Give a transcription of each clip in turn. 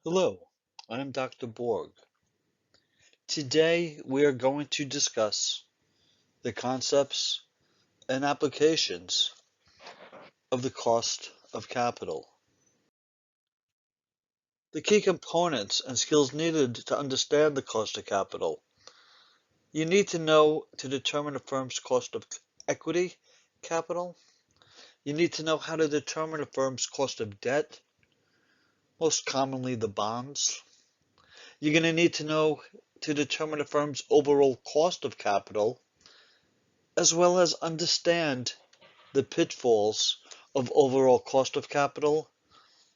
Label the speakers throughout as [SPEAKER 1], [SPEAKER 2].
[SPEAKER 1] Hello, I'm Dr. Borg. Today we are going to discuss the concepts and applications of the cost of capital. The key components and skills needed to understand the cost of capital. You need to know to determine a firm's cost of equity capital. You need to know how to determine a firm's cost of debt, most commonly the bonds. You're going to need to know to determine a firm's overall cost of capital, as well as understand the pitfalls of overall cost of capital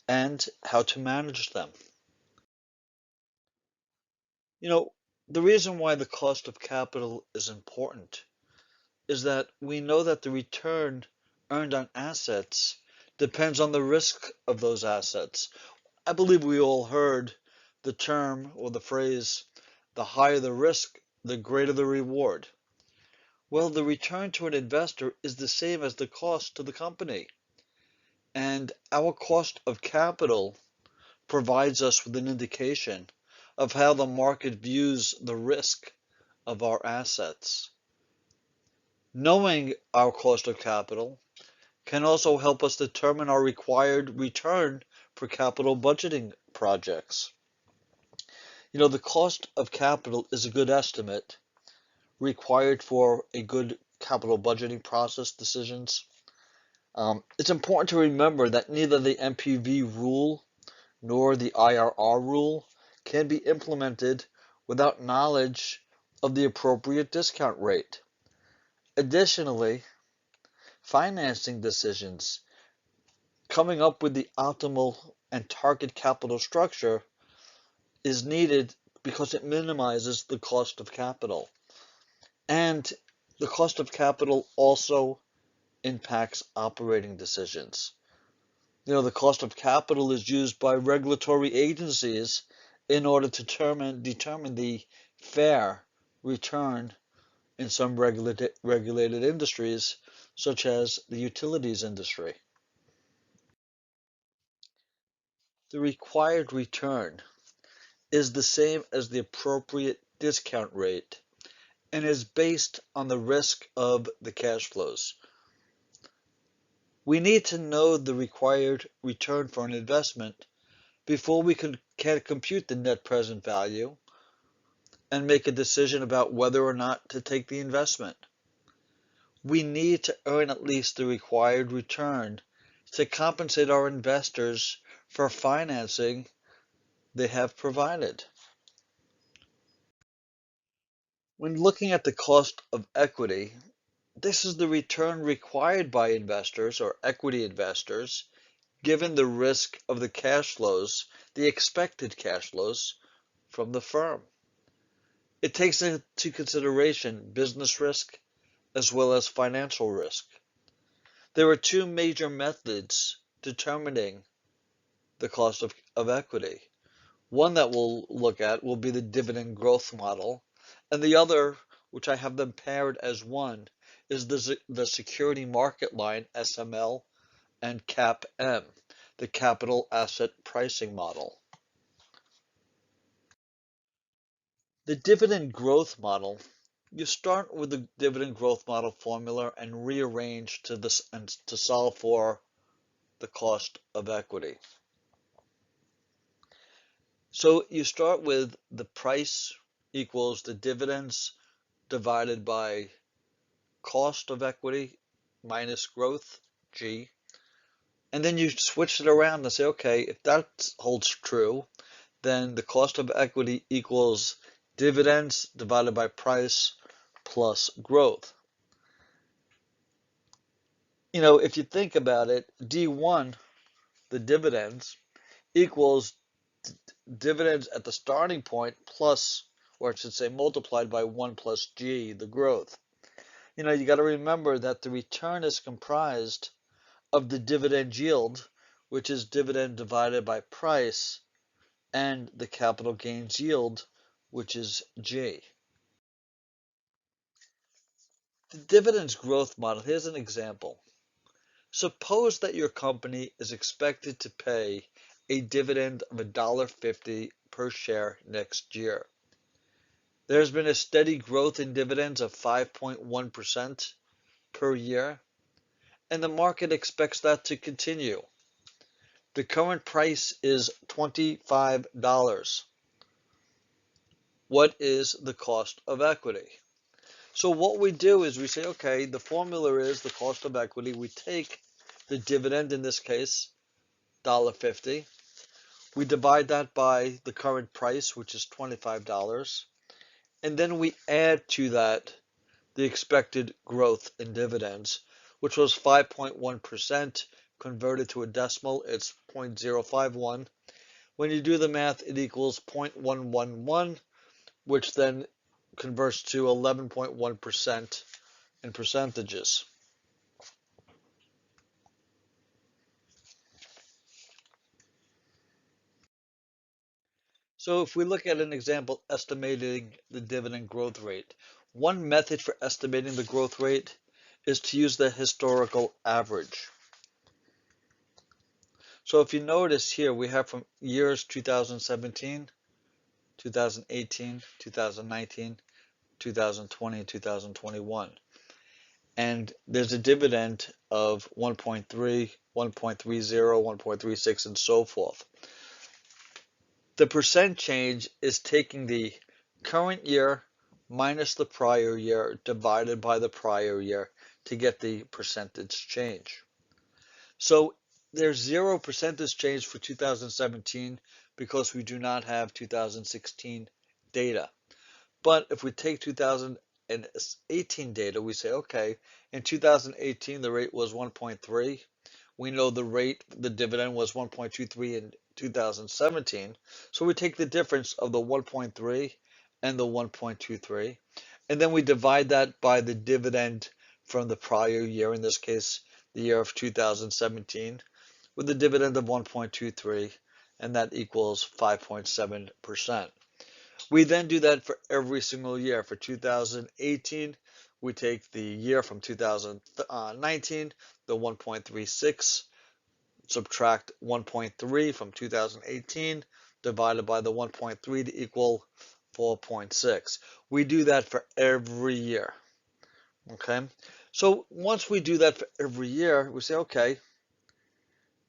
[SPEAKER 1] and how to manage them. You know, the reason why the cost of capital is important is that we know that the return earned on assets depends on the risk of those assets. I believe we all heard the term or the phrase, the higher the risk, the greater the reward. Well, the return to an investor is the same as the cost to the company. And our cost of capital provides us with an indication of how the market views the risk of our assets. Knowing our cost of capital can also help us determine our required return for capital budgeting projects. You know, the cost of capital is a good estimate required for a good capital budgeting process decisions. It's important to remember that neither the NPV rule nor the IRR rule can be implemented without knowledge of the appropriate discount rate. Additionally, financing decisions, coming up with the optimal and target capital structure is needed because it minimizes the cost of capital. And the cost of capital also impacts operating decisions. You know, the cost of capital is used by regulatory agencies in order to determine the fair return in some regulated industries, such as the utilities industry. The required return is the same as the appropriate discount rate and is based on the risk of the cash flows. We need to know the required return for an investment before we can compute the net present value and make a decision about whether or not to take the investment. We need to earn at least the required return to compensate our investors for financing they have provided. When looking at the cost of equity, this is the return required by investors or equity investors given the risk of the cash flows, the expected cash flows from the firm. It takes into consideration business risk as well as financial risk. There are two major methods determining the cost of equity. One that we'll look at will be the dividend growth model, and the other, which I have them paired as one, is the security market line, SML, and CAPM, the capital asset pricing model. The dividend growth model, you start with the dividend growth model formula and rearrange to solve for the cost of equity. So you start with the price equals the dividends divided by cost of equity minus growth, G. And then you switch it around and say, okay, if that holds true, then the cost of equity equals dividends divided by price plus growth. You know, if you think about it, D1, the dividends, equals dividends at the starting point plus, or I should say multiplied by 1 plus G, the growth. You know, you got to remember that the return is comprised of the dividend yield, which is dividend divided by price, and the capital gains yield, which is G. The dividends growth model, here's an example. Suppose that your company is expected to pay a dividend of $1.50 per share next year. There has been a steady growth in dividends of 5.1% per year, and the market expects that to continue. The current price is $25. What is the cost of equity? So what we do is we say, okay, the formula is the cost of equity. We take the dividend, in this case, $1.50. We divide that by the current price, which is $25. And then we add to that the expected growth in dividends, which was 5.1%. Converted to a decimal, it's 0.051. When you do the math, it equals 0.111, which then converts to 11.1% in percentages. So if we look at an example estimating the dividend growth rate, one method for estimating the growth rate is to use the historical average. So if you notice here, we have from years 2017, 2018, 2019, 2020, and 2021. And there's a dividend of 1.3, 1.30, 1.36, and so forth. The percent change is taking the current year minus the prior year divided by the prior year to get the percentage change. So there's 0% change for 2017 because we do not have 2016 data. But if we take 2018 data, we say, okay, in 2018 the rate was 1.3. We know the dividend was 1.23 in 2017. So we take the difference of the 1.3 and the 1.23, and then we divide that by the dividend from the prior year, in this case, the year of 2017, with the dividend of 1.23, and that equals 5.7%. We then do that for every single year. For 2018, we take the year from 2019, the 1.36, subtract 1.3 from 2018, divided by the 1.3 to equal 4.6. We do that for every year. Okay, so once we do that for every year, we say, okay,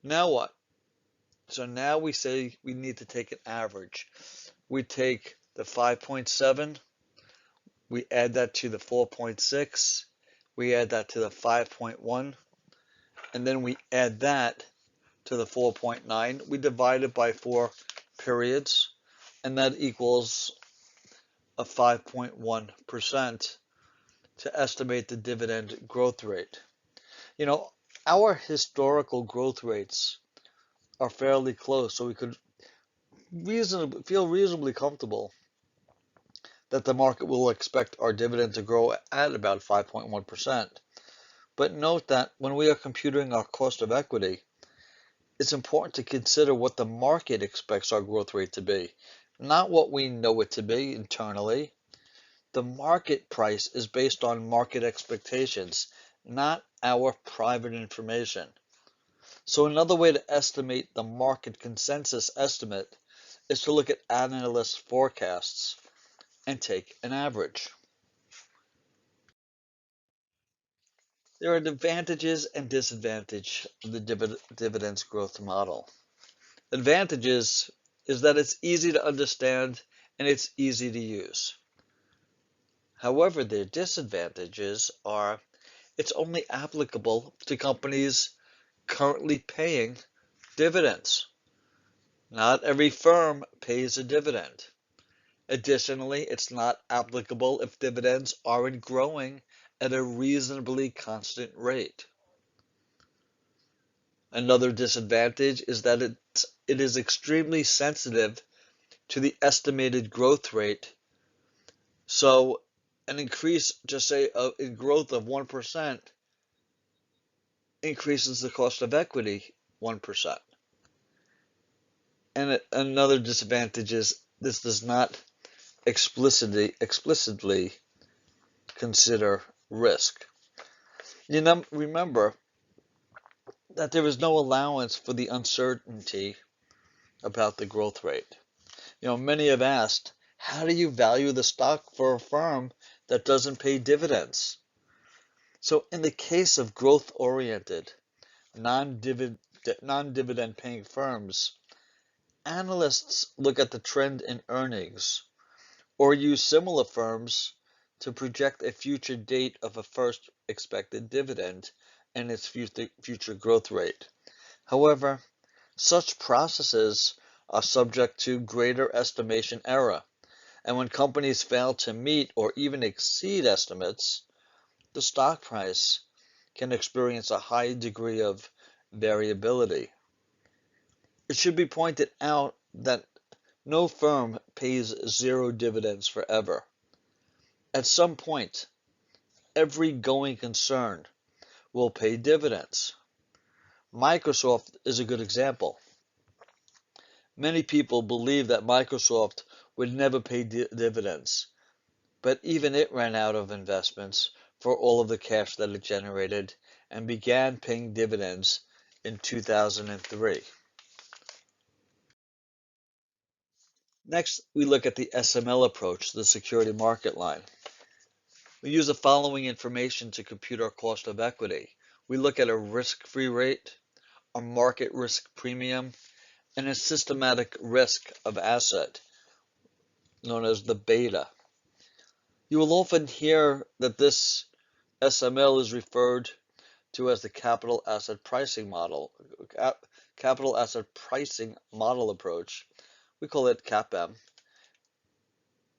[SPEAKER 1] now what? So now we say we need to take an average. We take the 5.7, we add that to the 4.6, we add that to the 5.1, and then we add that to the 4.9. We divide it by 4 periods, and that equals a 5.1% to estimate the dividend growth rate. You know, our historical growth rates are fairly close, so we could feel reasonably comfortable that the market will expect our dividend to grow at about 5.1%. But note that when we are computing our cost of equity, it's important to consider what the market expects our growth rate to be, not what we know it to be internally. The market price is based on market expectations, not our private information. So another way to estimate the market consensus estimate is to look at analyst forecasts and take an average. There are advantages and disadvantages of the dividends growth model. Advantages is that it's easy to understand and it's easy to use. However, the disadvantages are it's only applicable to companies currently paying dividends. Not every firm pays a dividend. Additionally, it's not applicable if dividends aren't growing at a reasonably constant rate. Another disadvantage is that it is extremely sensitive to the estimated growth rate. So an increase, just say in growth of 1%, increases the cost of equity 1%. And another disadvantage is this does not explicitly consider risk. Remember that there is no allowance for the uncertainty about the growth rate. Many have asked, how do you value the stock for a firm that doesn't pay dividends? So in the case of growth-oriented, non-dividend paying firms, analysts look at the trend in earnings or use similar firms to project a future date of a first expected dividend and its future growth rate. However, such processes are subject to greater estimation error, and when companies fail to meet or even exceed estimates, the stock price can experience a high degree of variability. It should be pointed out that no firm pays zero dividends forever. At some point, every going concern will pay dividends. Microsoft is a good example. Many people believe that Microsoft would never pay dividends, but even it ran out of investments for all of the cash that it generated and began paying dividends in 2003. Next, we look at the SML approach, the security market line. We use the following information to compute our cost of equity. We look at a risk-free rate, a market risk premium, and a systematic risk of asset, known as the beta. You will often hear that this SML is referred to as the capital asset pricing model, capital asset pricing model approach. We call it CAPM.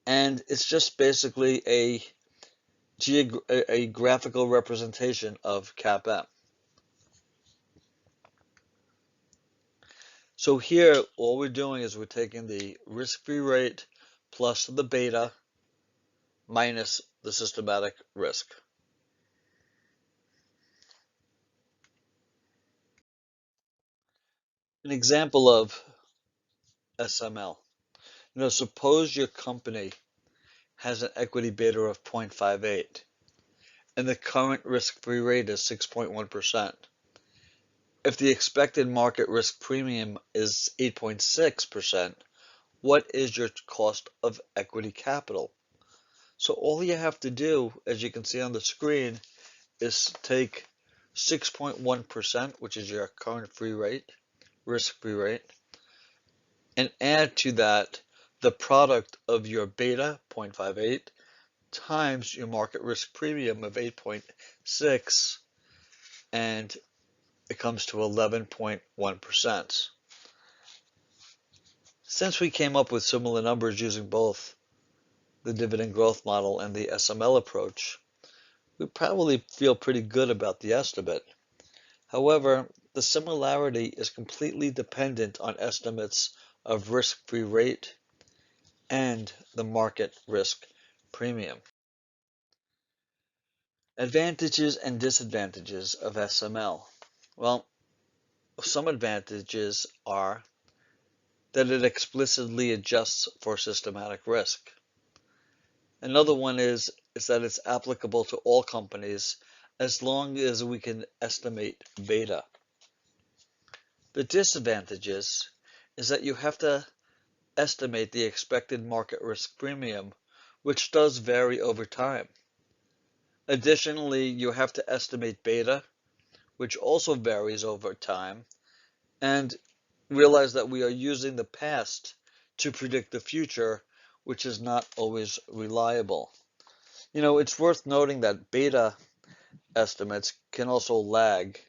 [SPEAKER 1] And it's just basically a graphical representation of CAPM. So here, all we're doing is we're taking the risk-free rate plus the beta minus the systematic risk. An example of SML. Suppose your company has an equity beta of 0.58 and the current risk-free rate is 6.1%. If the expected market risk premium is 8.6%, what is your cost of equity capital? So all you have to do, as you can see on the screen, is take 6.1%, which is your current risk-free rate, and add to that the product of your beta, 0.58, times your market risk premium of 8.6, and it comes to 11.1%. Since we came up with similar numbers using both the dividend growth model and the SML approach, we probably feel pretty good about the estimate. However, the similarity is completely dependent on estimates of risk-free rate and the market risk premium. Advantages and disadvantages of SML. Well, some advantages are that it explicitly adjusts for systematic risk. Another one is that it's applicable to all companies as long as we can estimate beta. The disadvantages is that you have to estimate the expected market risk premium, which does vary over time. Additionally, you have to estimate beta, which also varies over time, and realize that we are using the past to predict the future, which is not always reliable. It's worth noting that beta estimates can also lag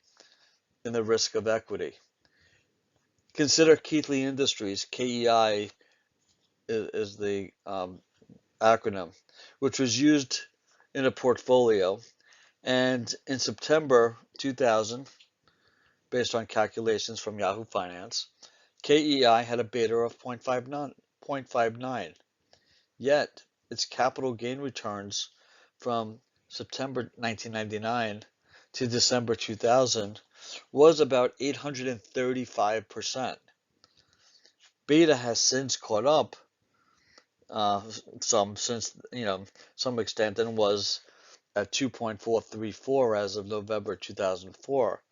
[SPEAKER 1] in the risk of equity. Consider Keithley Industries, KEI is the acronym, which was used in a portfolio, and in September 2000, based on calculations from Yahoo Finance, KEI had a beta of 0.59, yet its capital gain returns from September 1999 to December 2000 was about 835%. Beta has since caught up some extent and was at 2.434 as of November 2004.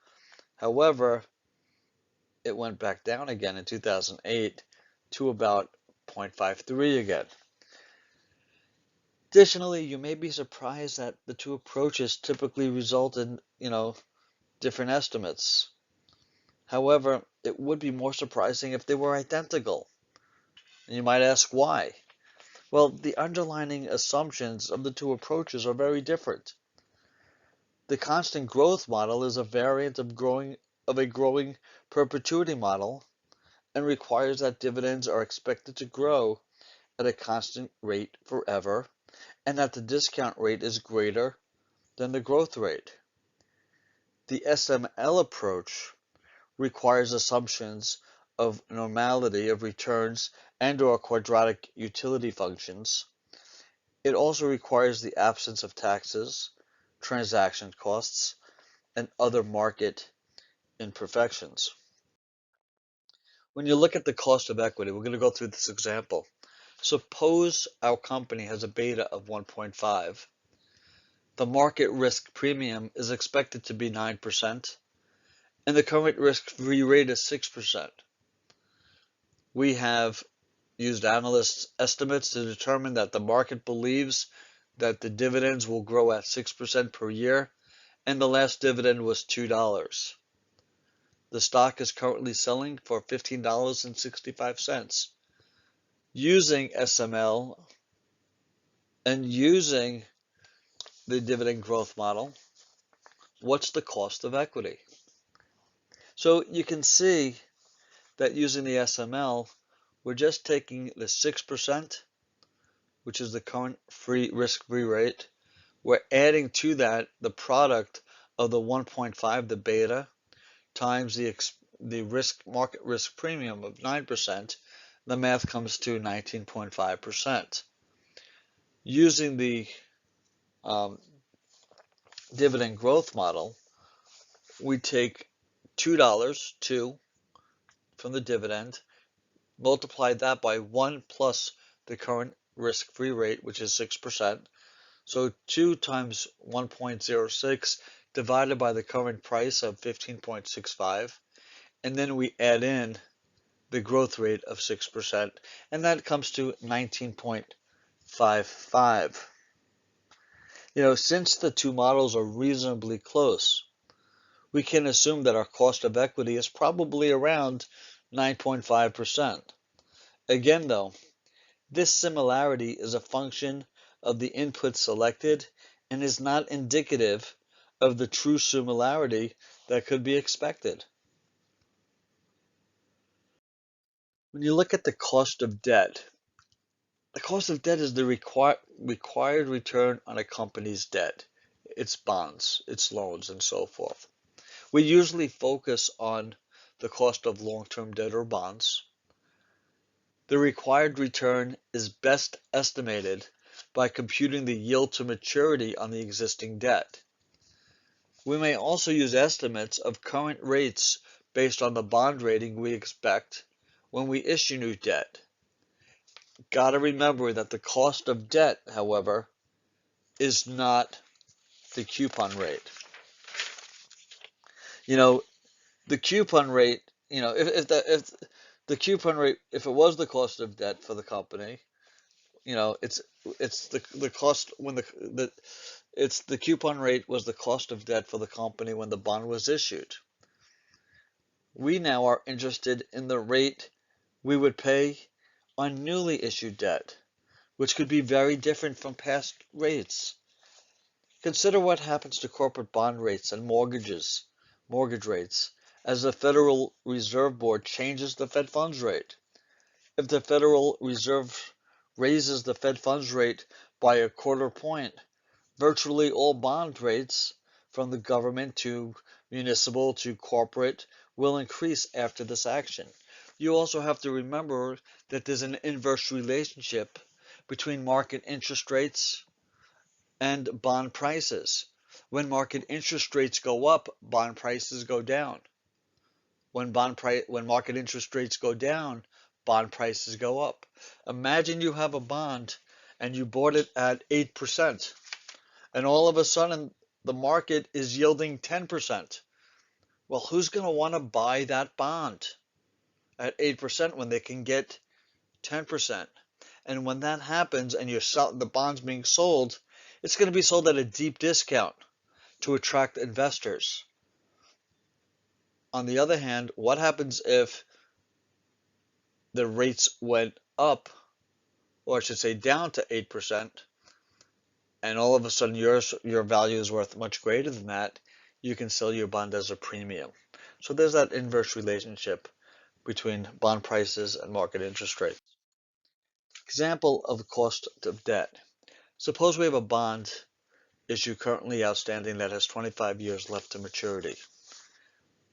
[SPEAKER 1] However, it went back down again in 2008 to about 0.53 again. Additionally, you may be surprised that the two approaches typically result in, different estimates. However, it would be more surprising if they were identical. And you might ask why. Well, the underlying assumptions of the two approaches are very different. The constant growth model is a variant of a growing perpetuity model and requires that dividends are expected to grow at a constant rate forever and that the discount rate is greater than the growth rate. The SML approach requires assumptions of normality of returns and/or quadratic utility functions. It also requires the absence of taxes, transaction costs, and other market imperfections. When you look at the cost of equity, we're going to go through this example. Suppose our company has a beta of 1.5. The market risk premium is expected to be 9%, and the current risk-free rate is 6%. We have used analysts' estimates to determine that the market believes that the dividends will grow at 6% per year, and the last dividend was $2. The stock is currently selling for $15.65. Using SML and using the dividend growth model, what's the cost of equity? So you can see that using the SML, we're just taking the 6%, which is the current risk-free rate. We're adding to that the product of the 1.5, the beta, times the market risk premium of 9%. The math comes to 19.5%. Using the dividend growth model, we take $2 from the dividend, multiply that by 1 plus the current risk-free rate, which is 6%. So 2 times 1.06 divided by the current price of 15.65, and then we add in the growth rate of 6%, and that comes to 19.55. Since the two models are reasonably close, we can assume that our cost of equity is probably around 9.5%. Again, though, this similarity is a function of the input selected and is not indicative of the true similarity that could be expected. When you look at the cost of debt is the required return on a company's debt, its bonds, its loans, and so forth. We usually focus on the cost of long-term debt or bonds. The required return is best estimated by computing the yield to maturity on the existing debt. We may also use estimates of current rates based on the bond rating we expect when we issue new debt. Gotta remember that the cost of debt, however, is not the coupon rate. The coupon rate, if the coupon rate, if it was the cost of debt for the company, it's the cost when the coupon rate was the cost of debt for the company when the bond was issued. We now are interested in the rate we would pay on newly issued debt, which could be very different from past rates. Consider what happens to corporate bond rates and mortgage rates, as the Federal Reserve Board changes the Fed funds rate. If the Federal Reserve raises the Fed funds rate by a quarter point, virtually all bond rates, from the government to municipal to corporate, will increase after this action. You also have to remember that there's an inverse relationship between market interest rates and bond prices. When market interest rates go up, bond prices go down. When market interest rates go down, bond prices go up. Imagine you have a bond and you bought it at 8%, and all of a sudden the market is yielding 10%. Well, who's going to want to buy that bond? at 8% when they can get 10%. And when that happens and the bonds being sold, it's going to be sold at a deep discount to attract investors. On the other hand, what happens if the rates went up, or I should say down to 8%, and all of a sudden your value is worth much greater than that? You can sell your bond as a premium. So there's that inverse relationship between bond prices and market interest rates. Example of cost of debt. Suppose we have a bond issue currently outstanding that has 25 years left to maturity.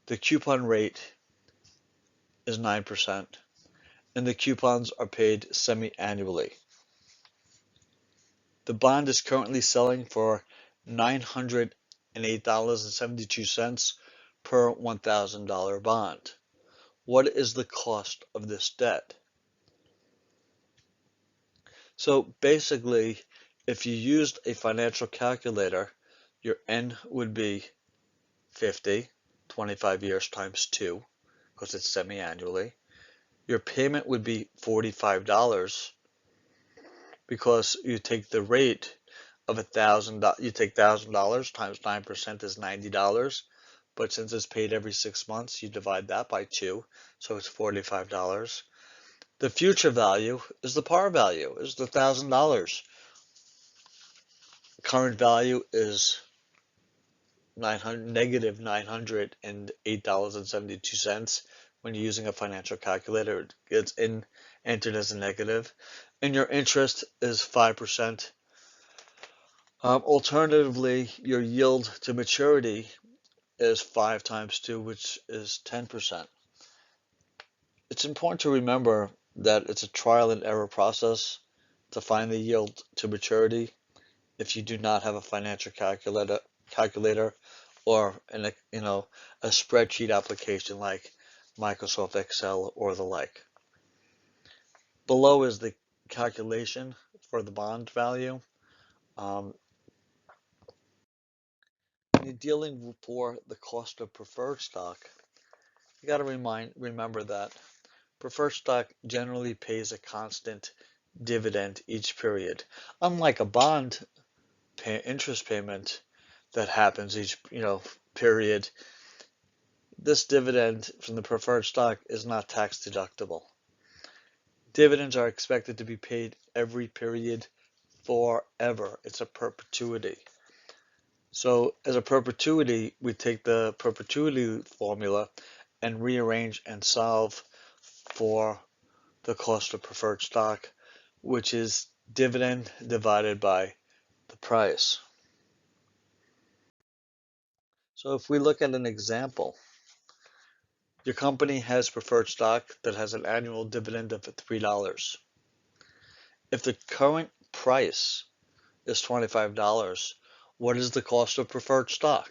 [SPEAKER 1] The coupon rate is 9%, and the coupons are paid semi-annually. The bond is currently selling for $908.72 per $1,000 bond. What is the cost of this debt? So basically, if you used a financial calculator, your N would be 50, 25 years times 2, because it's semi-annually. Your payment would be $45 because you take the rate of $1,000. You take $1,000 times 9% is $90. But since it's paid every 6 months, you divide that by 2, so it's $45. The future value is the par value, is the $1,000. Current value is negative $908.72. When you're using a financial calculator, it's entered as a negative, and your interest is 5%. Alternatively, your yield to maturity is 5 times 2, which is 10%. It's important to remember that it's a trial and error process to find the yield to maturity if you do not have a financial calculator or a spreadsheet application like Microsoft Excel or the like. Below is the calculation for the bond value. When you're dealing for the cost of preferred stock, you got to remember that preferred stock generally pays a constant dividend each period, unlike a bond interest payment that happens each period. This dividend from the preferred stock is not tax deductible. Dividends are expected to be paid every period forever. It's a perpetuity. So as a perpetuity, we take the perpetuity formula and rearrange and solve for the cost of preferred stock, which is dividend divided by the price. So if we look at an example, your company has preferred stock that has an annual dividend of $3. If the current price is $25, what is the cost of preferred stock?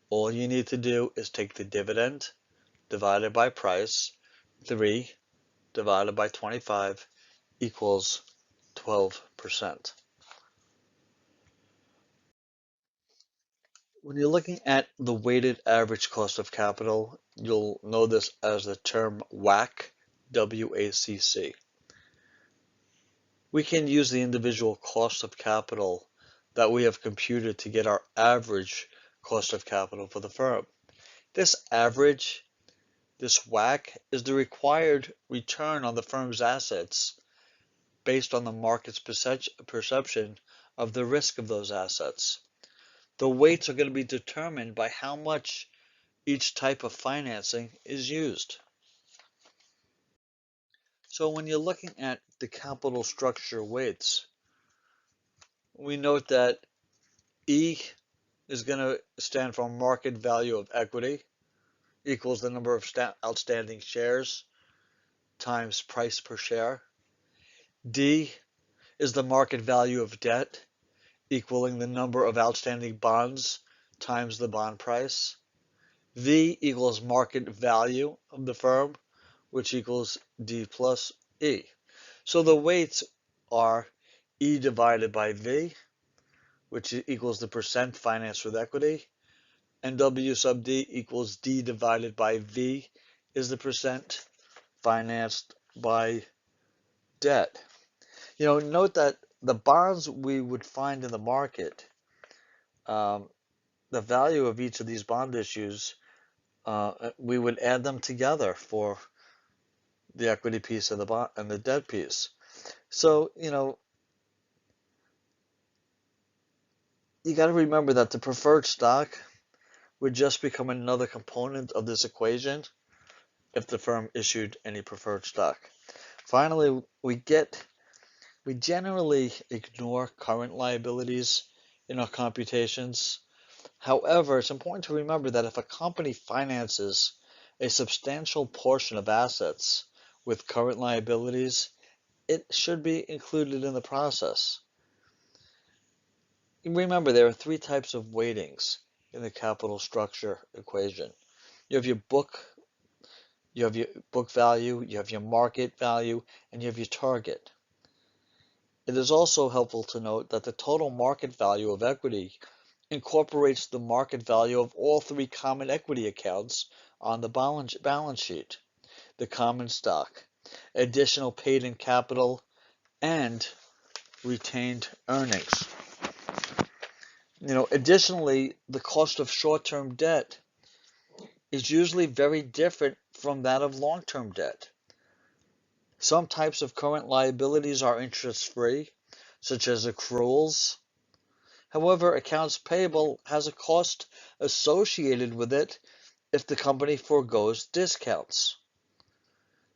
[SPEAKER 1] All you need to do is take the dividend divided by price, 3 divided by 25 equals 12%. When you're looking at the weighted average cost of capital, you'll know this as the term WACC, W-A-C-C. We can use the individual cost of capital that we have computed to get our average cost of capital for the firm. This average, this WACC, is the required return on the firm's assets based on the market's perception of the risk of those assets. The weights are going to be determined by how much each type of financing is used. So when you're looking at the capital structure weights, we note that E is going to stand for market value of equity equals the number of outstanding shares times price per share. D is the market value of debt equaling the number of outstanding bonds times the bond price. V equals market value of the firm, which equals D plus E. So the weights are E divided by V, which equals the percent financed with equity, and W sub D equals D divided by V is the percent financed by debt. Note that the bonds we would find in the market, um, the value of each of these bond issues, we would add them together for the equity piece and the bond and the debt piece. So, you got to remember that the preferred stock would just become another component of this equation if the firm issued any preferred stock. Finally, we generally ignore current liabilities in our computations. However, it's important to remember that if a company finances a substantial portion of assets with current liabilities, it should be included in the process. Remember, there are three types of weightings in the capital structure equation. You have your book value, you have your market value, and you have your target. It is also helpful to note that the total market value of equity incorporates the market value of all three common equity accounts on the balance sheet: the common stock, additional paid-in capital, and retained earnings. Additionally, the cost of short-term debt is usually very different from that of long-term debt. Some types of current liabilities are interest-free, such as accruals. However, accounts payable has a cost associated with it if the company forgoes discounts.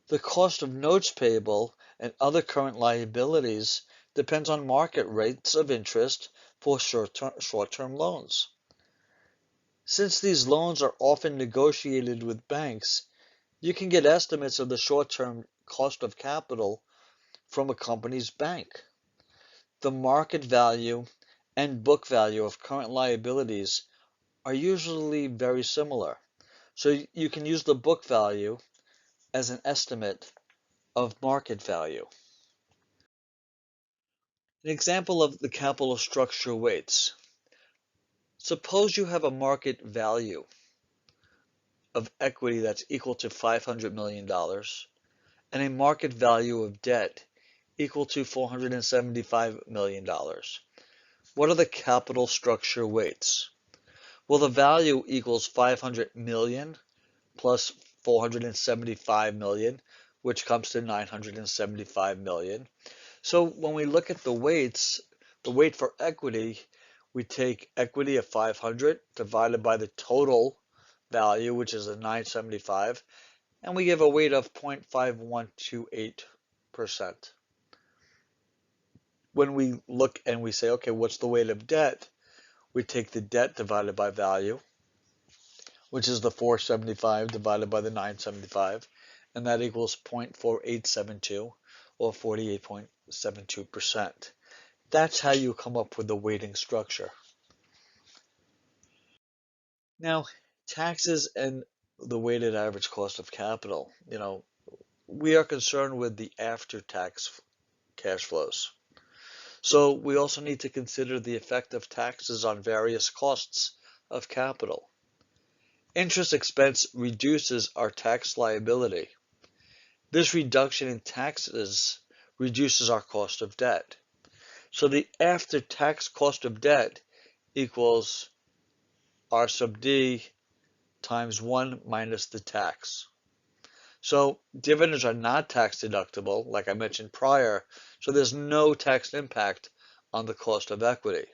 [SPEAKER 1] The cost of notes payable and other current liabilities depends on market rates of interest for short-term loans. Since these loans are often negotiated with banks, you can get estimates of the short-term cost of capital from a company's bank. The market value and book value of current liabilities are usually very similar, so you can use the book value as an estimate of market value. An example of the capital structure weights. Suppose you have a market value of equity that's equal to $500 million and a market value of debt equal to $475 million. What are the capital structure weights? Well, the value equals 500 million plus 475 million, which comes to 975 million. So when we look at the weights, the weight for equity, we take equity of 500 divided by the total value, which is a 975, and we give a weight of 0.5128%. When we look and we say, okay, what's the weight of debt? We take the debt divided by value, which is the 475 divided by the 975, and that equals 0.4872 or 48.72%. That's how you come up with the weighting structure. Now, taxes and the weighted average cost of capital. We are concerned with the after-tax cash flows. So we also need to consider the effect of taxes on various costs of capital. Interest expense reduces our tax liability. This reduction in taxes reduces our cost of debt. So the after-tax cost of debt equals R sub D times 1 minus the tax. So dividends are not tax deductible, like I mentioned prior, so there's no tax impact on the cost of equity.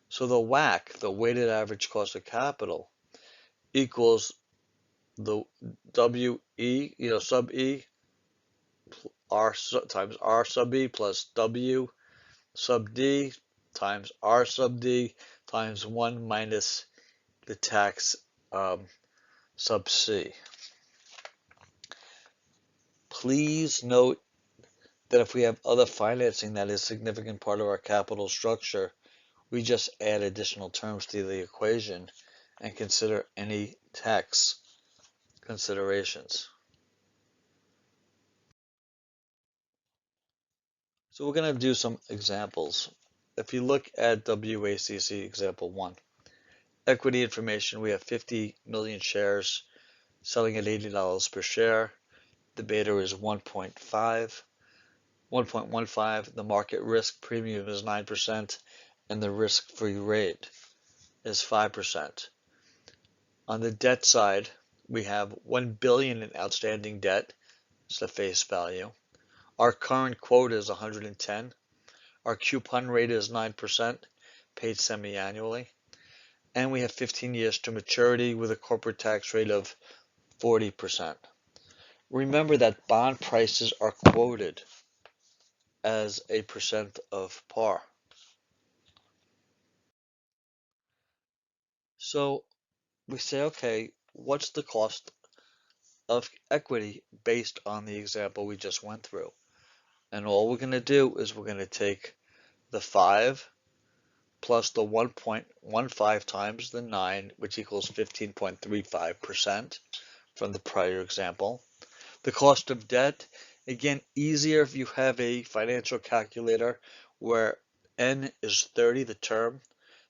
[SPEAKER 1] So the WACC, the weighted average cost of capital, equals the WE, sub E, R times R sub E plus W sub D times R sub D times 1 minus the tax sub C. Please note that if we have other financing that is a significant part of our capital structure, we just add additional terms to the equation and consider any tax considerations. So we're going to do some examples. If you look at WACC example 1, equity information, we have 50 million shares selling at $80 per share. the beta is 1.15, the market risk premium is 9%, and the risk-free rate is 5%. On the debt side, we have 1 billion in outstanding debt. It's the face value. Our current quote is 110. Our coupon rate is 9%, paid semi-annually. And we have 15 years to maturity with a corporate tax rate of 40%. Remember that bond prices are quoted as a percent of par. So we say, okay, what's the cost of equity based on the example we just went through? And all we're going to do is we're going to take the 5 plus the 1.15 times the 9, which equals 15.35% from the prior example. The cost of debt, again, easier if you have a financial calculator where N is 30, the term.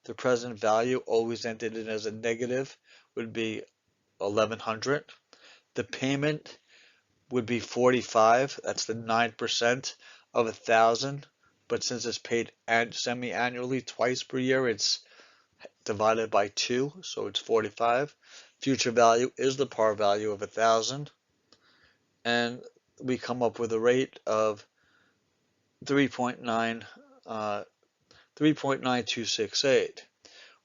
[SPEAKER 1] The present value, always entered in as a negative, would be 1100. The payment would be 45. That's the 9% of 1,000. But since it's paid semi-annually twice per year, it's divided by 2, so it's 45. Future value is the par value of 1,000. And we come up with a rate of 3.9268.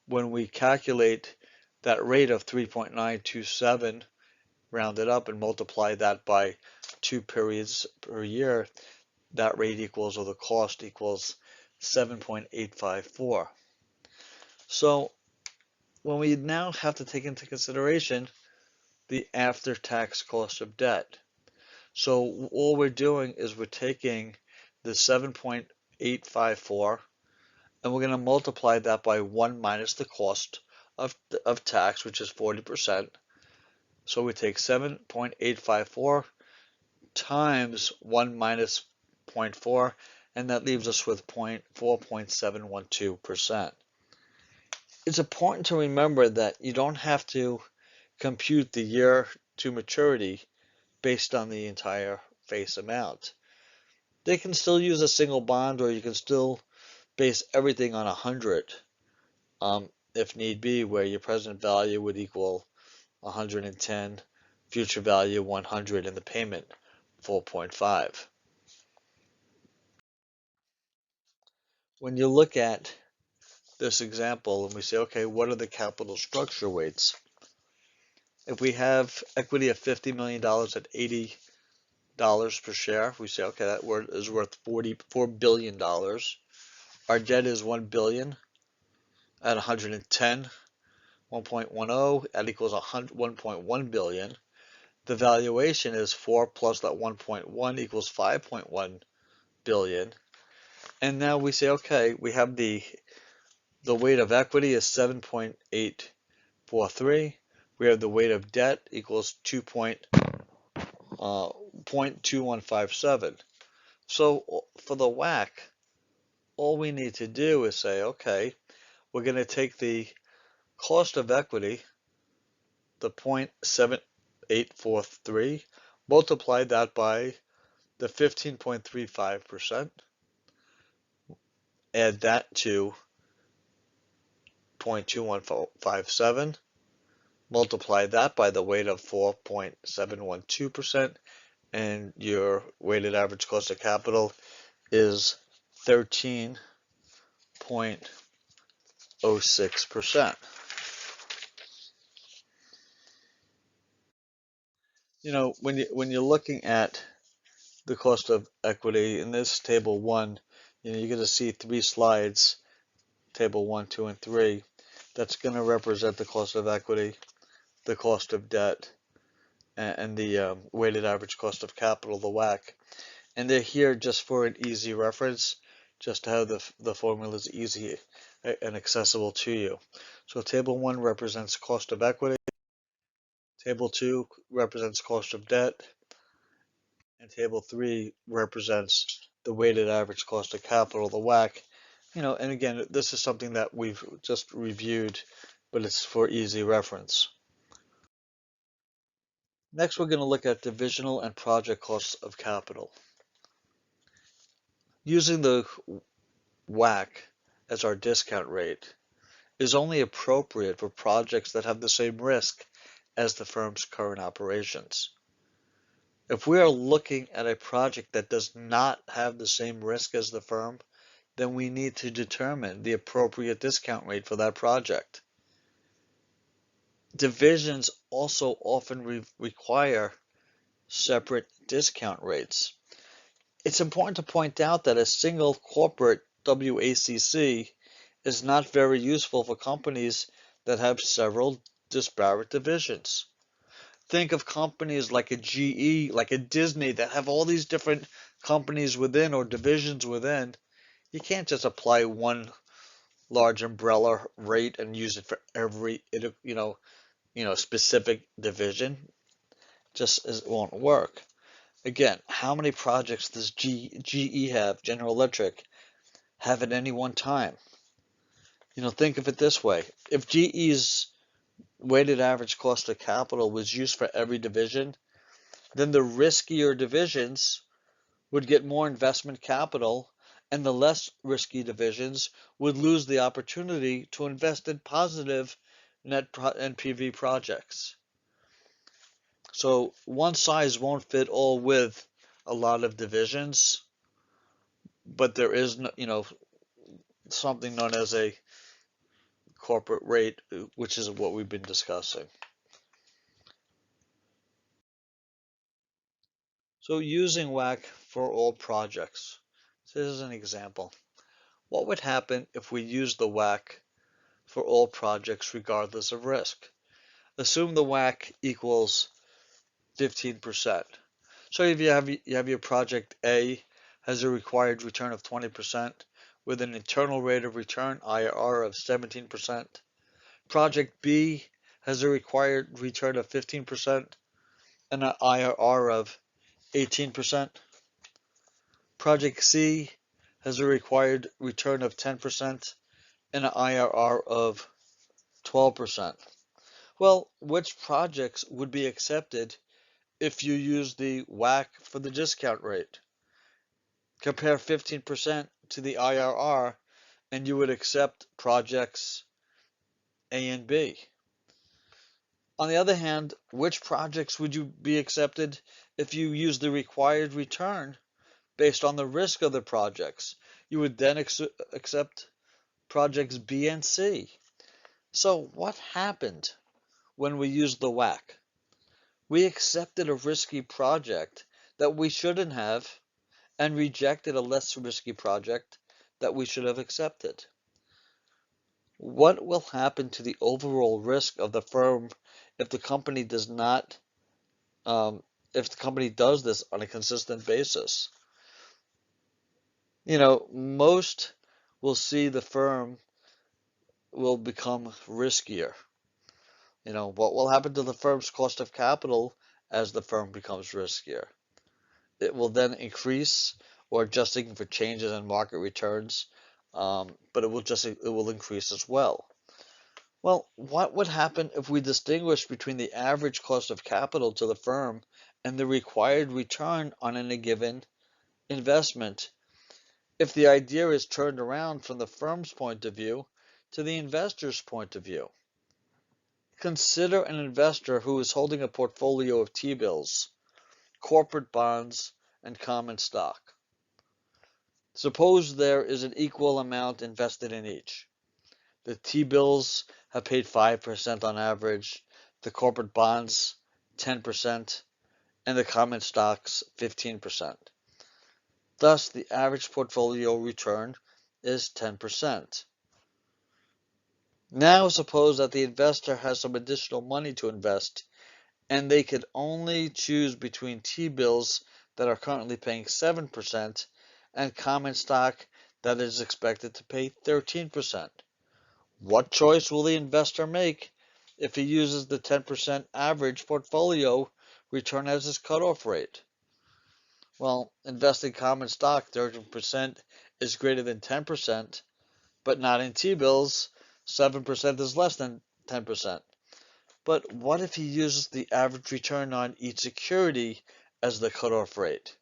[SPEAKER 1] When we calculate that rate of 3.927, rounded up, and multiply that by 2 periods per year, that rate equals, or the cost equals, 7.854. So when we now have to take into consideration the after-tax cost of debt. So all we're doing is we're taking the 7.854 and we're going to multiply that by 1 minus the cost of tax, which is 40%. So we take 7.854 times 1 minus 0.4, and that leaves us with 4.712%. It's important to remember that you don't have to compute the year to maturity based on the entire face amount. They can still use a single bond, or you can still base everything on 100 if need be, where your present value would equal 110, future value 100, and the payment 4.5. When you look at this example and we say, okay, what are the capital structure weights? If we have equity of $50 million at $80 per share, we say, okay, that is worth $44 billion. Our debt is $1 billion at 110, 1.10, that equals 1.1 billion. The valuation is 4 plus that 1.1 equals 5.1 billion. And now we say, okay, we have the weight of equity is 7.843. We have the weight of debt equals 0.2157. So for the WACC, all we need to do is say, okay, we're going to take the cost of equity, the 0.7843, multiply that by the 15.35%, add that to 0.2157, multiply that by the weight of 4.712%, and your weighted average cost of capital is 13.06%. You know, when you're looking at the cost of equity in this table 1, you're going to see 3 slides, table 1, 2, and 3. That's going to represent the cost of equity, the cost of debt, and the weighted average cost of capital, the WACC. And they're here just for an easy reference, just to have the formulas easy and accessible to you. So table 1 represents cost of equity, table 2 represents cost of debt, and table 3 represents the weighted average cost of capital, the WACC. You know, and again, this is something that we've just reviewed, but it's for easy reference. Next, we're going to look at divisional and project costs of capital. Using the WACC as our discount rate is only appropriate for projects that have the same risk as the firm's current operations. If we are looking at a project that does not have the same risk as the firm, then we need to determine the appropriate discount rate for that project. Divisions also often require separate discount rates. It's important to point out that a single corporate WACC is not very useful for companies that have several disparate divisions. Think of companies like a GE, like a Disney, that have all these different companies within or divisions within. You can't just apply one large umbrella rate and use it for every specific division. Just it won't work. Again, how many projects does GE have, General Electric, have at any one time? Think of it this way. If GE's weighted average cost of capital was used for every division, then the riskier divisions would get more investment capital, and the less risky divisions would lose the opportunity to invest in positive net NPV projects. So one size won't fit all with a lot of divisions, but there is something known as a corporate rate, which is what we've been discussing. So using WACC for all projects. So this is an example. What would happen if we use the WACC for all projects regardless of risk? Assume the WACC equals 15%. So if you have your project A has a required return of 20% with an internal rate of return IRR of 17%. Project B has a required return of 15% and an IRR of 18%. Project C has a required return of 10% and an IRR of 12%. Well, which projects would be accepted if you use the WACC for the discount rate? Compare 15% to the IRR and you would accept projects A and B. On the other hand, which projects would you be accepted if you use the required return based on the risk of the projects? You would then accept projects B and C. So what happened when we used the WACC? We accepted a risky project that we shouldn't have and rejected a less risky project that we should have accepted. What will happen to the overall risk of the firm if the company does not, if the company does this on a consistent basis? Most will see the firm will become riskier. What will happen to the firm's cost of capital as the firm becomes riskier? It will then increase or adjusting for changes in market returns, but it will increase as well. Well, what would happen if we distinguish between the average cost of capital to the firm and the required return on any given investment if the idea is turned around from the firm's point of view to the investor's point of view? Consider an investor who is holding a portfolio of T-bills, corporate bonds, and common stock. Suppose there is an equal amount invested in each. The T-bills have paid 5% on average, the corporate bonds 10%, and the common stocks 15%. Thus, the average portfolio return is 10%. Now suppose that the investor has some additional money to invest and they could only choose between T-bills that are currently paying 7% and common stock that is expected to pay 13%. What choice will the investor make if he uses the 10% average portfolio return as his cutoff rate? Well, investing common stock 13% is greater than 10%, but not in T-bills. 7% is less than 10%. But what if he uses the average return on each security as the cutoff rate?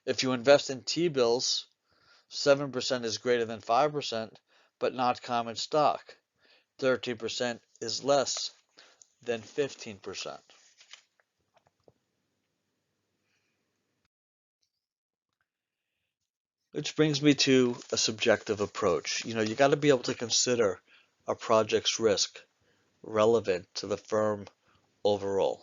[SPEAKER 1] If you invest in T-bills, 7% is greater than 5%, but not common stock. 13% is less than 15%. Which brings me to a subjective approach. You got to be able to consider a project's risk relevant to the firm overall.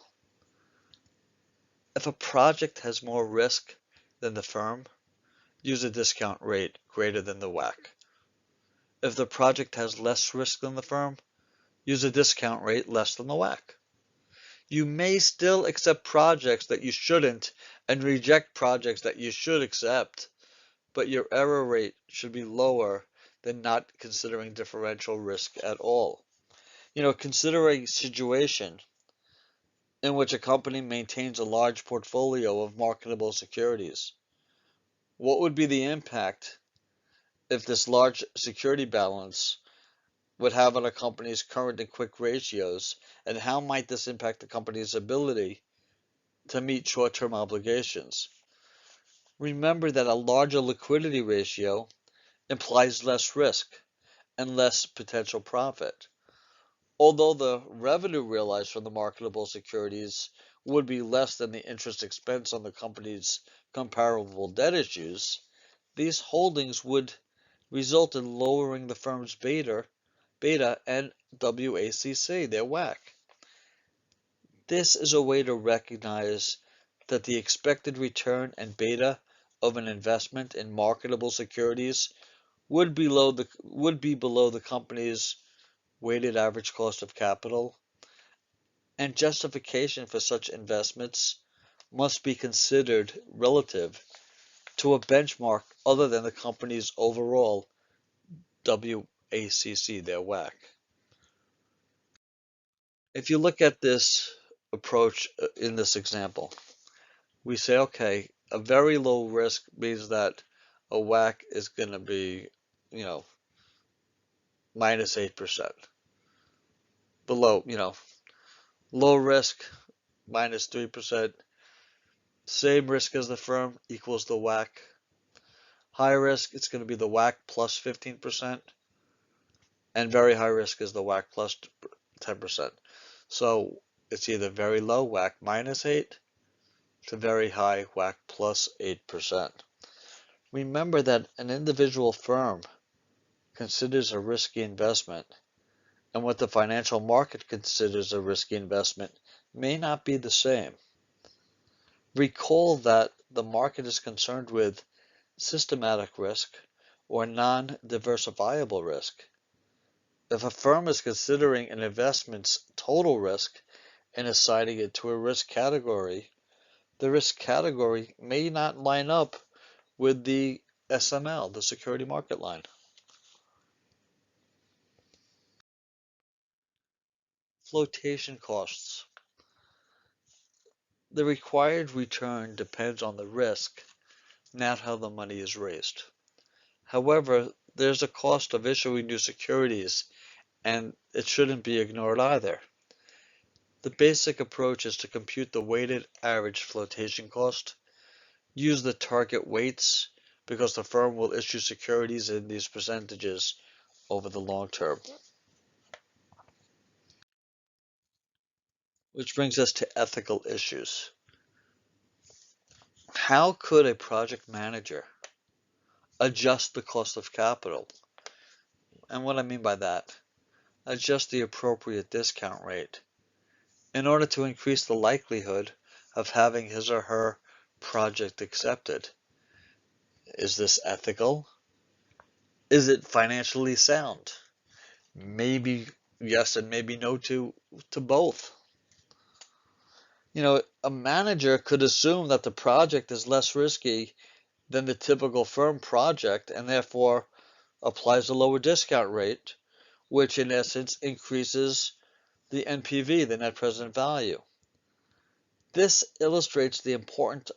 [SPEAKER 1] If a project has more risk than the firm, use a discount rate greater than the WACC. If the project has less risk than the firm, use a discount rate less than the WACC. You may still accept projects that you shouldn't and reject projects that you should accept, but your error rate should be lower than not considering differential risk at all. Consider a situation in which a company maintains a large portfolio of marketable securities. What would be the impact if this large security balance would have on a company's current and quick ratios, and how might this impact the company's ability to meet short-term obligations? Remember that a larger liquidity ratio implies less risk and less potential profit. Although the revenue realized from the marketable securities would be less than the interest expense on the company's comparable debt issues, these holdings would result in lowering the firm's beta and WACC, their WACC. This is a way to recognize that the expected return and beta of an investment in marketable securities would be below the company's weighted average cost of capital, and justification for such investments must be considered relative to a benchmark other than the company's overall WACC, their WACC. If you look at this approach in this example, we say, okay, a very low risk means that a WACC is going to be, minus 8%. Below, low risk, minus 3%. Same risk as the firm equals the WACC. High risk, it's going to be the WACC plus 15%. And very high risk is the WACC plus 10%. So it's either very low WACC minus 8 to very high WACC plus 8%. Remember that an individual firm considers a risky investment, and what the financial market considers a risky investment may not be the same. Recall that the market is concerned with systematic risk or non-diversifiable risk. If a firm is considering an investment's total risk and assigning it to a risk category, the risk category may not line up with the SML, the security market line. Flotation costs. The required return depends on the risk, not how the money is raised. However, there's a cost of issuing new securities, and it shouldn't be ignored either. The basic approach is to compute the weighted average flotation cost. Use the target weights because the firm will issue securities in these percentages over the long term. Which brings us to ethical issues. How could a project manager adjust the cost of capital? And what I mean by that, adjust the appropriate discount rate in order to increase the likelihood of having his or her project accepted. Is this ethical? Is it financially sound? Maybe yes and maybe no to both. A manager could assume that the project is less risky than the typical firm project and therefore applies a lower discount rate, which in essence increases the NPV, the net present value. This illustrates the importance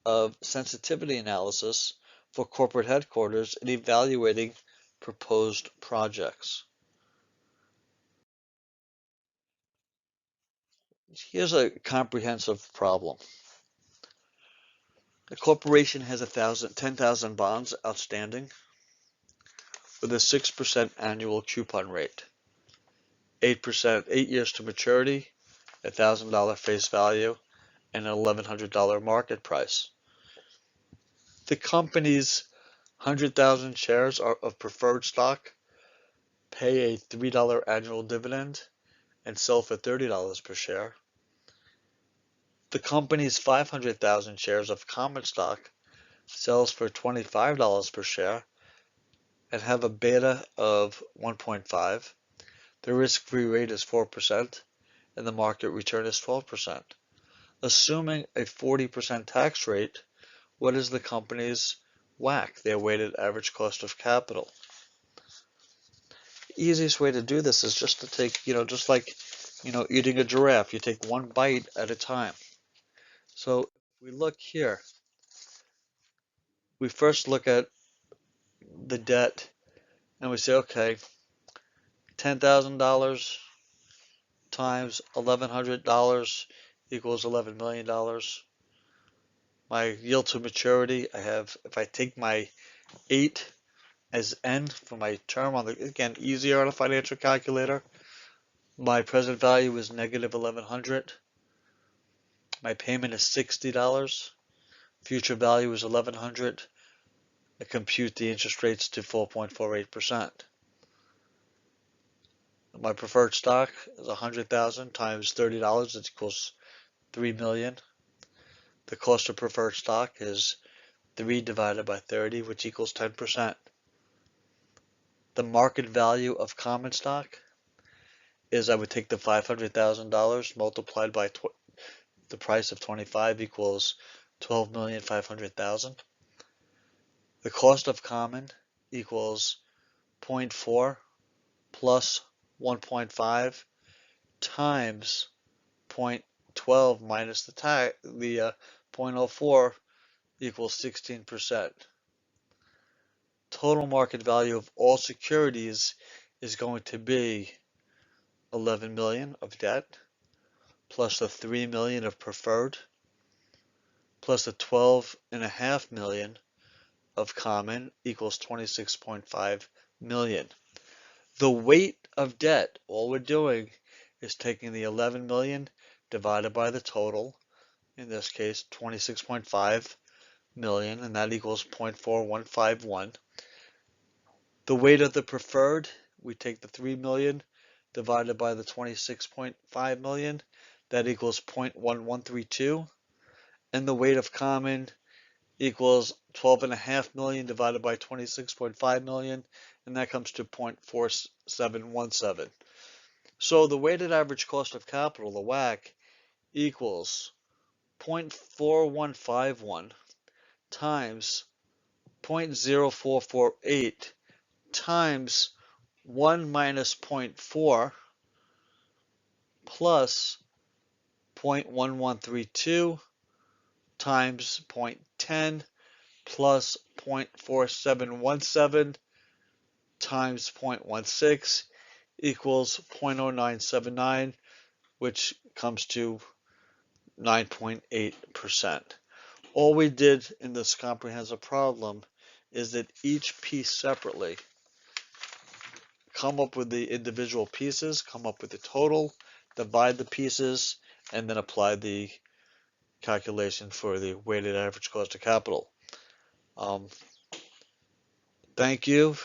[SPEAKER 1] of sensitivity analysis for corporate headquarters in evaluating proposed projects. Here's a comprehensive problem. A corporation has 10,000 bonds outstanding with a 6% annual coupon rate, 8%, 8 years to maturity, $1,000 face value, and an $1,100 market price. The company's 100,000 shares of preferred stock pay a $3 annual dividend and sell for $30 per share. The company's 500,000 shares of common stock sells for $25 per share and have a beta of 1.5. The risk-free rate is 4% and the market return is 12%. Assuming a 40% tax rate, what is the company's WACC, their weighted average cost of capital? The easiest way to do this is just to take, just like, eating a giraffe, you take one bite at a time. So if we look here, we first look at the debt and we say, okay, $10,000 times $1,100 equals $11 million. My yield to maturity, if I take my 8 as N for my term again, easier on a financial calculator, my present value is negative 1,100. My payment is $60. Future value is 1,100. I compute the interest rates to 4.48%. My preferred stock is 100,000 times $30, it equals $3 million. The cost of preferred stock is 3 divided by 30, which equals 10%. The market value of common stock is, I would take the $500,000 multiplied by the price of 25 equals 12,500,000. The cost of common equals 0.4 plus 1.5 times 0.12 minus the 0.04 equals 16%. Total market value of all securities is going to be 11 million of debt plus the 3 million of preferred plus the 12.5 million of common equals 26.5 million. The weight of debt, all we're doing is taking the 11 million divided by the total, in this case 26.5 million, and that equals 0.4151. The weight of the preferred, we take the 3 million divided by the 26.5 million, that equals 0.1132, and the weight of common equals 12.5 million divided by 26.5 million, and that comes to 0.4717. So the weighted average cost of capital, the WACC, equals 0.4151 times 0.0448 times 1 minus 0.4 plus 0.1132 times 0.10 plus 0.4717 times 0.16 equals 0.0979, which comes to 9.8%. All we did in this comprehensive problem is that each piece separately, come up with the individual pieces, come up with the total, divide the pieces, and then apply the calculation for the weighted average cost of capital. Thank you.